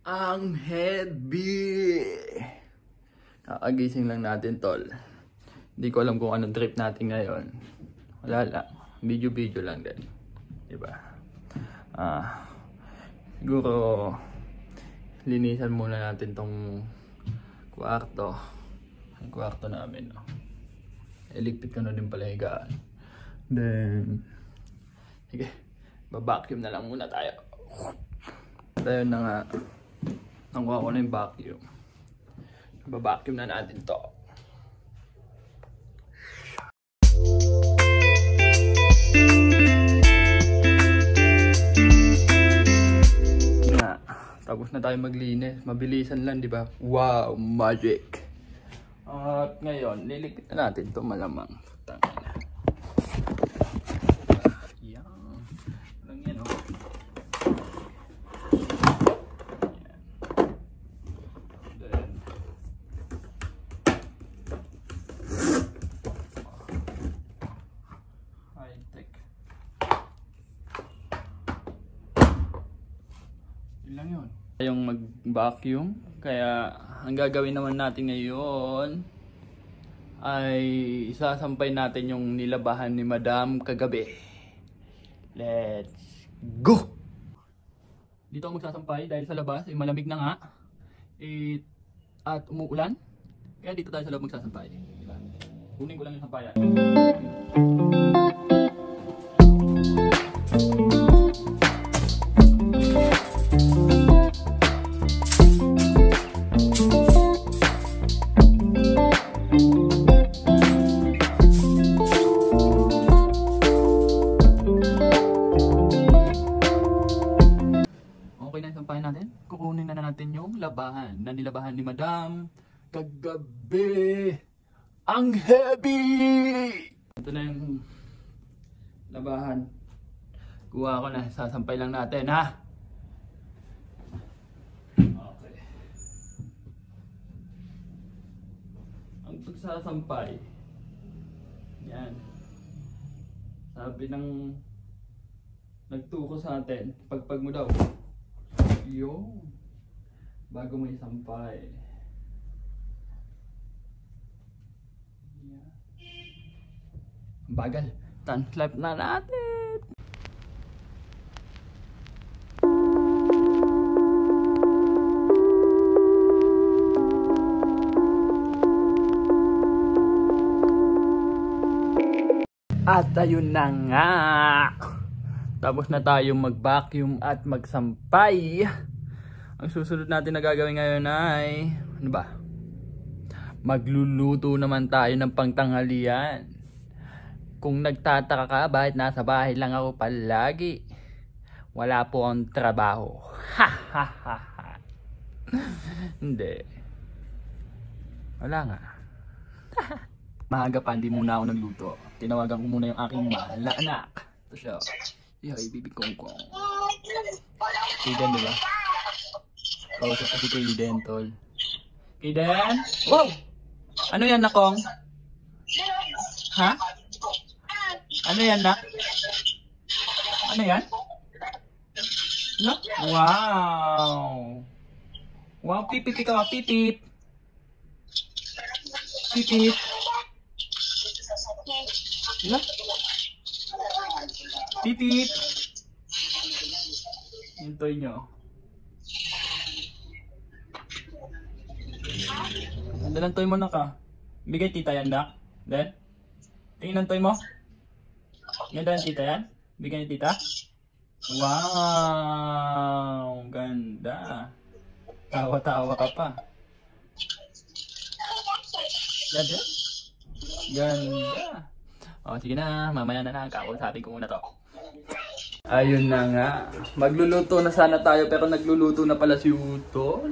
Ang heavy! Kakagising lang natin, tol. Hindi ko alam kung anong trip natin ngayon. Wala lang. Video lang din. Diba? Siguro linisan muna natin tong kwarto. Ang kwarto namin, no? Electric ko na din pala higaan. Then, sige, babacuum na lang muna tayo. Tayo na nga. Nakuha ko na yung vacuum. Babacuum na natin to. Tapos na tayo maglinis. Mabilisan lang, di ba? Wow, magic! At ngayon, lilikit na natin ito malamang. Tangina. Yan. Walang yan, oh. Yan. High-tech. Yun lang yun. Yung mag-vacuum. Kaya ang gagawin naman natin ngayon ay isasampay natin yung nilabahan ni Madam kagabi. Let's go! Dito ako magsasampay dahil sa labas ay malamig na nga at umuulan. Kaya dito tayo sa loob magsasampay. Diba? Kunin ko lang yung sampayan. Kukunin na natin yung labahan na nilabahan ni Madam kagabi. Ang heavy! Ito na yung labahan. Kuha ko na. Sasampay lang natin, ha? Okay. Ang pagsasampay. Yan. Sabi ng nagtuko sa atin, pagpag mo daw. Yung bago mo isampay. Yeah. Bagal. Tanslap na natin. At ayun na nga. Tapos na tayong mag-vacuum at magsampay. Ang susunod natin na gagawin ngayon ay ano ba? Magluluto naman tayo ng pangtanghalian. Kung nagtataka ka bakit nasa bahay lang ako palagi, wala po akong trabaho. Ha ha ha ha. Hindi. Wala nga. Maaga pa, hindi muna ako nagluto. Tinawagan ko muna yung aking mahal na anak. Ito siya. Ay, baby kong. Kayden, diba? Kausap ko si Kayden, tol. Kayden? Wow! Ano yan, nakong? Ha? Ano yan, nak? Ano yan? No? Wow! Wow, pipip ikaw, pipip! Pipip! No? Pipip! Hintoy nyo. Ganda ng toy mo na ka. Bigay tita yan, Dak. Then? Tingin ng toy mo. Ganda ng tita yan? Bigay ni tita? Wow! Ganda. Tawa-tawa ka pa. Ganda? Ganda. O, sige na. Mamaya na lang. Kakausapin ko muna to. Ayun na nga. Magluluto na sana tayo pero nagluluto na pala si Utol.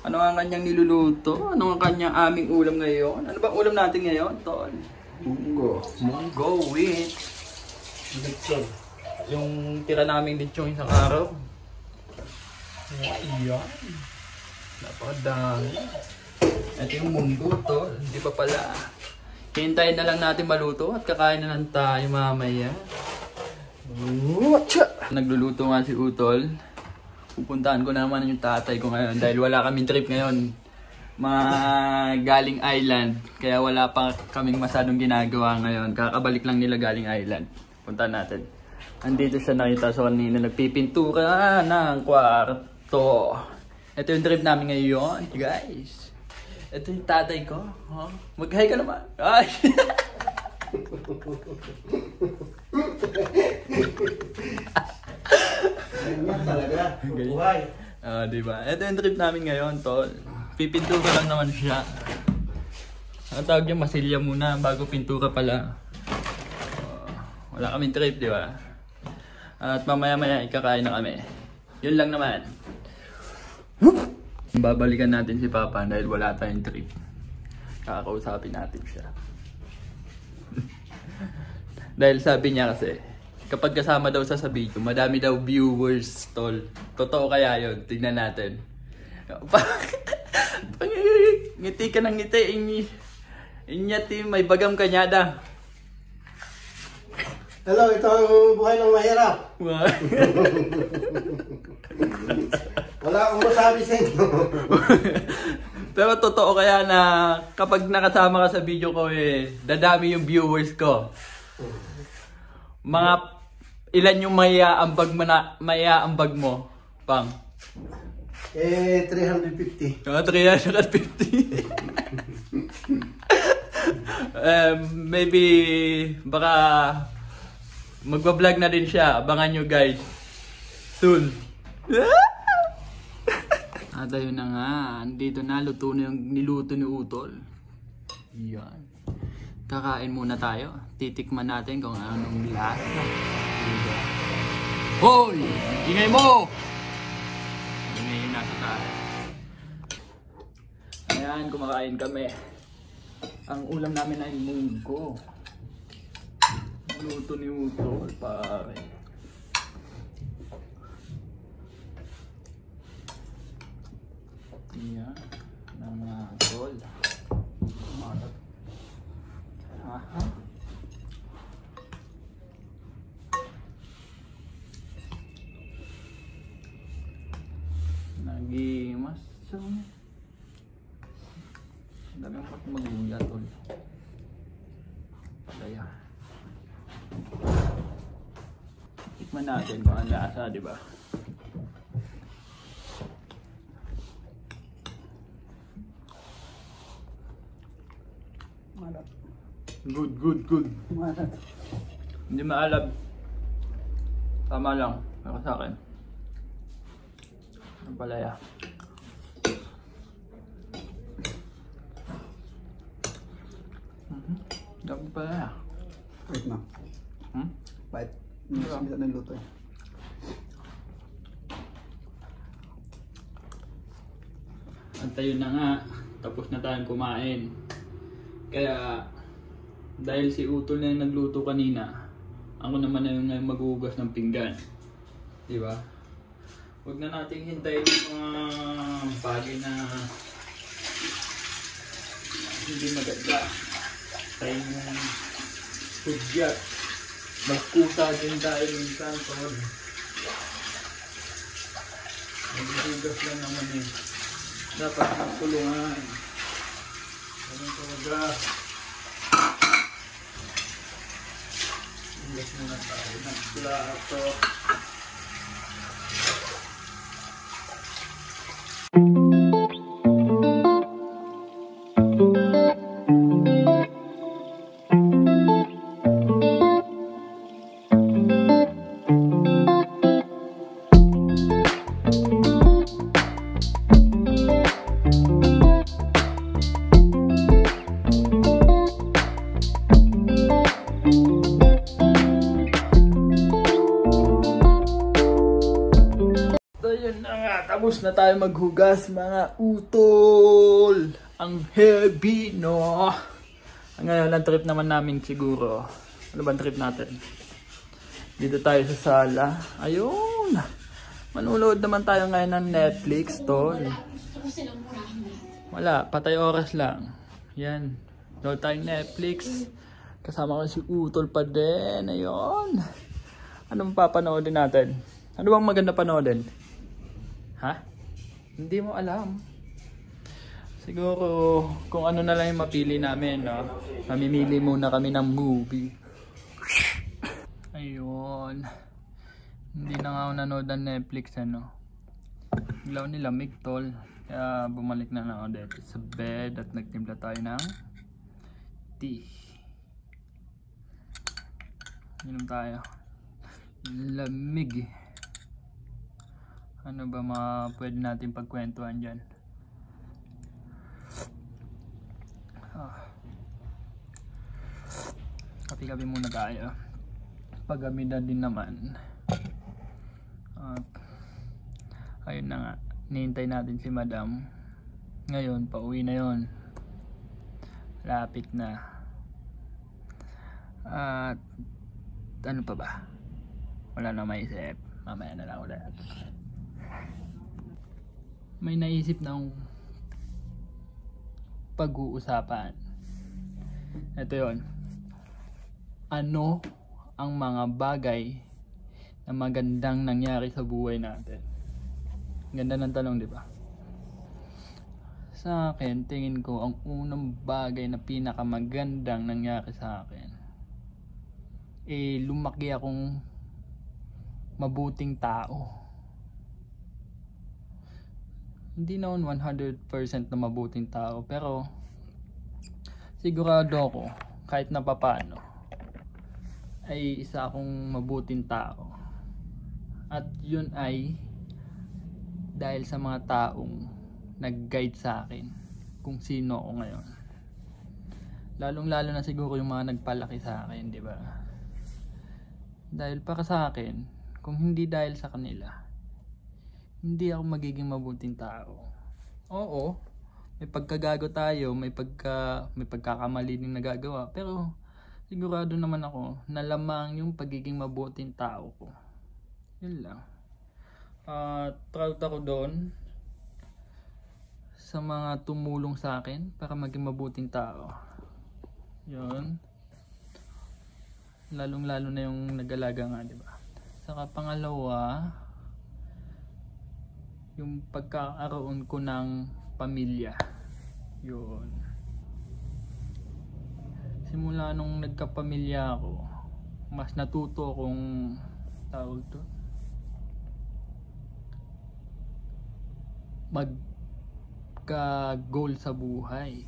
Ano ang kanyang niluluto? Ano ang kanyang aming ulam ngayon? Ano bang ulam natin ngayon, Tol? Munggo. Munggo with lechon. Yung tira naming lechon isang araw. Ayan. Napakadami. Ito yung munggo, Tol. Hindi pa pala. Hintayin na lang natin maluto at kakain na lang tayo mamaya. Nagluluto nga si Utol. Pupuntahan ko naman yung tatay ko ngayon dahil wala kaming trip ngayon. Galing island. Kaya wala pa kaming masyadong ginagawa ngayon. Kakabalik lang nila galing island. Puntahan natin. Andito siya nakita sa kanina. Nagpipintura ng kwarto. Ito yung trip namin ngayon, guys. Ito yung tatay ko. Oh, mag-hi ka naman. Ay! Ganyan talaga. Buhay. Diba? Ito yung trip namin ngayon, tol. Pipintura lang naman siya. Ang tawag niya, masilya muna bago pintura pala. Wala kaming trip, di ba? At mamaya-maya ikakain na kami. Yun lang naman. Babalikan natin si Papa dahil wala tayong trip. Kakausapin natin siya. Dahil sabi niya kasi, kapag kasama daw sa video, madami daw viewers, tol. Totoo kaya yun? Tignan natin. Ngiti ka ng ngiti. Inyati, may bagam kanyada. Hello, ito ang buhay ng mahirap. Wala akong masabi sa inyo. Pero totoo kaya na kapag nakasama ka sa video ko dadami yung viewers ko. Mga ilan yung maiaambag mo, Pang? 350. 350. Maybe baka magba-vlog na din siya. Abangan nyo guys. Soon. At ayun na nga. Andito na. Luto na yung niluto ni Utol. Yan. Kakain muna tayo. Titikman natin kung anong lasa. Diba? Hoy! Ingay mo! Ingay yung nasa tayo. Ayan, kumakain kami. Ang ulam namin ay munggo. Luto ni Utol, pare. Ayan. Namatol. Aha. Nagimas. Ang dami ang mag-uya, tol. Palaya. Tikman natin kung ang lasa, di ba? Good. Hindi maalab. Tama lang. Para sa akin. Ang palaya. Dami palaya. Wait na. Bait. Hindi na niluto eh. At ayun na nga. Tapos na tayong kumain. Kaya dahil si Utol na yung nagluto kanina, ako naman na yung maghuhugas ng pinggan. Diba? Huwag na nating hintayin yung mga bagay na hindi maganda. Tayo yung hudyat. Magkusa din tayo minsan, tol. Maghuhugas lang naman eh. Dapat magtulungan. Ganun talaga. Hugas muna tayo ng plato. Tapos na tayo maghugas mga utol. Ang heavy, no? Ngayon, ang trip naman namin siguro. Ano ba ang trip natin? Dito tayo sa sala. Ayun. Manunood naman tayo ngayon ng Netflix, tol. Wala, patay oras lang. Yan. Doon tayong Netflix. Kasama ko si Utol pa din. Ayun. Ano papanoodin natin? Ano bang maganda panoodin? Ha? Hindi mo alam. Siguro kung ano na lang yung mapili namin, no? Mamimili muna kami ng movie. Ayun. Hindi na nga ako nanood ng Netflix, ano. Biglaw nilamig, tol. Kaya bumalik na lang ako dito sa bed at nagtimpla tayo ng tea. Inom tayo. Lamig. Ano ba mga pwede natin pagkwentuhan dyan? Kapi-kapi muna tayo. Pagamida din naman. Ayun na nga. Nihintay natin si madam. Ngayon, pauwi na yon. Lapit na. At ano pa ba? Wala na maisip. Mamaya na lang ulit. May naisip na akong pag-uusapan. Ito yon. Ano ang mga bagay na magandang nangyari sa buhay natin? Ganda ng tanong, di ba? Sa akin, tingin ko ang unang bagay na pinakamagandang nangyari sa akin, lumaki akong mabuting tao. Hindi naman 100% na mabuting tao, pero sigurado ako kahit na papaano ay isa akong mabuting tao. At yun ay dahil sa mga taong nag-guide sa akin kung sino ako ngayon. Lalong-lalo na siguro yung mga nagpalaki sa akin, di ba? Dahil para sa akin, kung hindi dahil sa kanila, hindi ako magiging mabuting tao. Oo, may pagkagago tayo, may pagkakamali din nagagawa, pero sigurado naman ako na lamang yung pagiging mabuting tao ko. Yun lang. Proud ako doon sa mga tumulong sa akin para maging mabuting tao. Yun. Lalong-lalo na yung nag-alaga nga, di ba? Saka pangalawa, yung pagkakaroon ko ng pamilya. Yun. Simula nung nagkapamilya ako, mas natuto akong tawag to, magka-goal sa buhay.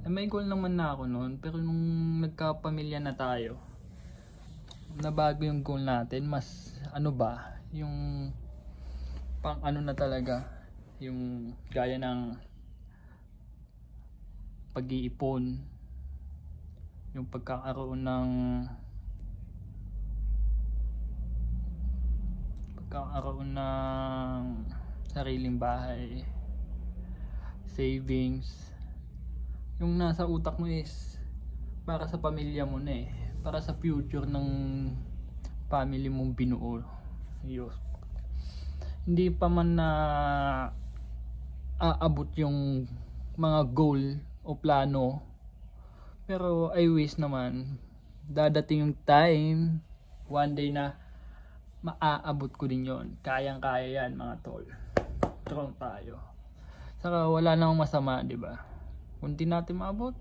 May goal naman na ako noon, pero nung nagkapamilya na tayo, nabago yung goal natin. Mas ano ba, yung pang ano na talaga, yung gaya ng pag-iipon, yung pagkakaroon ng sariling bahay, savings. Yung nasa utak mo is para sa pamilya mo na para sa future ng family mong binuo. Yun. Hindi pa man na aabot yung mga goal o plano, pero I wish naman dadating yung time one day na maaabot ko din yon. Kayang-kaya yan, mga tol. Strong tayo. Saka wala namang masama, di ba? Kung di natin maabot,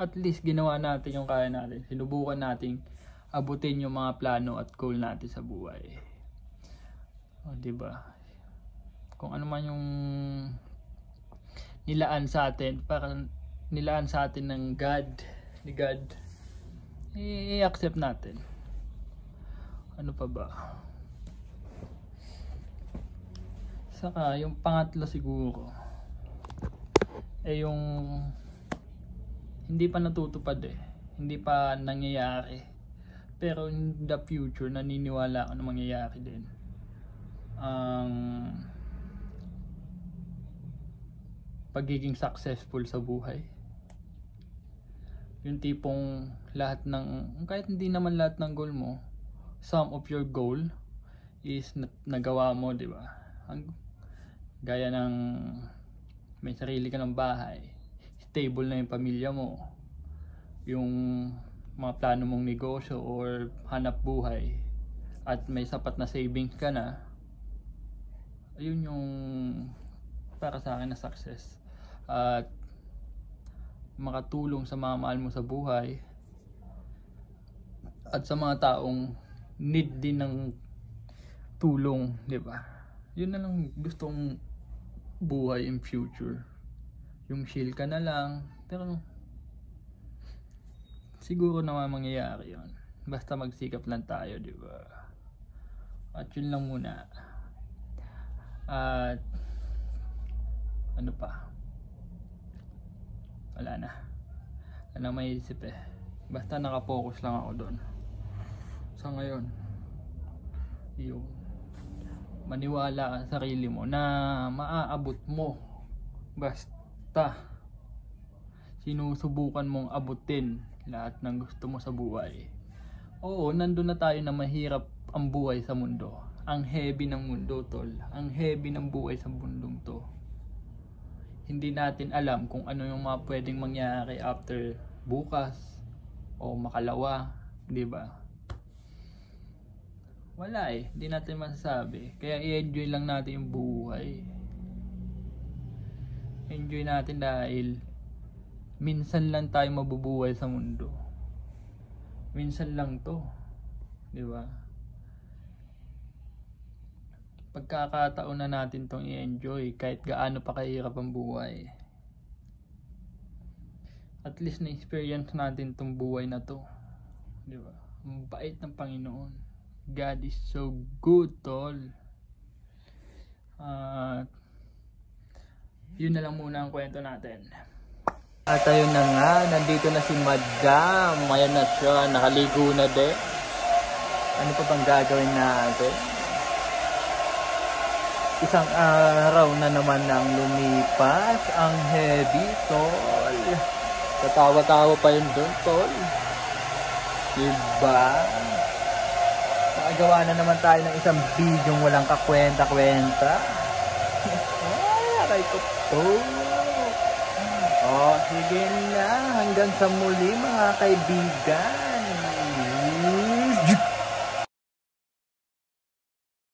at least ginawa natin yung kaya natin. Sinubukan natin abutin yung mga plano at goal natin sa buhay. O, di ba? Kung ano man yung nilaan sa atin, para nilaan sa atin ng ni God, i-accept natin. Ano pa ba? Saka yung pangatlo siguro yung hindi pa natutupad hindi pa nangyayari, pero in the future naniniwala ako na mangyayari din. Pagiging successful sa buhay, yung tipong lahat ng, kahit hindi naman lahat ng goal mo, some of your goal is nagawa mo, di ba? Gaya ng may sarili ka ng bahay, stable na yung pamilya mo, yung mga plano mong negosyo or hanap buhay, at may sapat na savings ka na, Ayun yung para sa akin na success. At makatulong sa mga mahal mo sa buhay at sa mga taong need din ng tulong, di ba? Yun na lang gustong buhay in future. Yung chill ka na lang, pero siguro naman mangyayari yun. Basta magsikap lang tayo, di ba? At yun lang muna. At ano pa? Wala na. Wala na maiisip eh. Basta nakapokus lang ako doon. Sa ngayon, yung maniwala ka sa sarili mo na maaabot mo. Basta sinusubukan mong abutin lahat ng gusto mo sa buhay. Oo, nandun na tayo na mahirap ang buhay sa mundo. Ang heavy ng mundo, tol. Ang heavy ng buhay sa mundong to. Hindi natin alam kung ano yung mga pwedeng mangyari after bukas o makalawa, di ba? Wala eh, hindi natin masasabi. Kaya i-enjoy lang natin yung buhay. Enjoy natin dahil minsan lang tayo mabubuhay sa mundo. Minsan lang to, di ba? Pagkakataon na natin tong i-enjoy kahit gaano pa kahirap ang buhay. At least na-experience natin tong buhay na to, di ba? Ang bait ng Panginoon. God is so good, tol. Yun na lang muna ang kwento natin. At ayun na nga, nandito na si Madam. Ayan na siya, nakaligo na din. Ano pa bang gagawin natin? Isang araw na naman nang lumipas. Ang heavy, tol. Tatawa-tawa pa yun doon, tol. Diba? Nakagawa na naman tayo ng isang video walang kakwenta-kwenta. Ay, aray ko to. Oh, sige na. Hanggang sa muli mga kaibigan.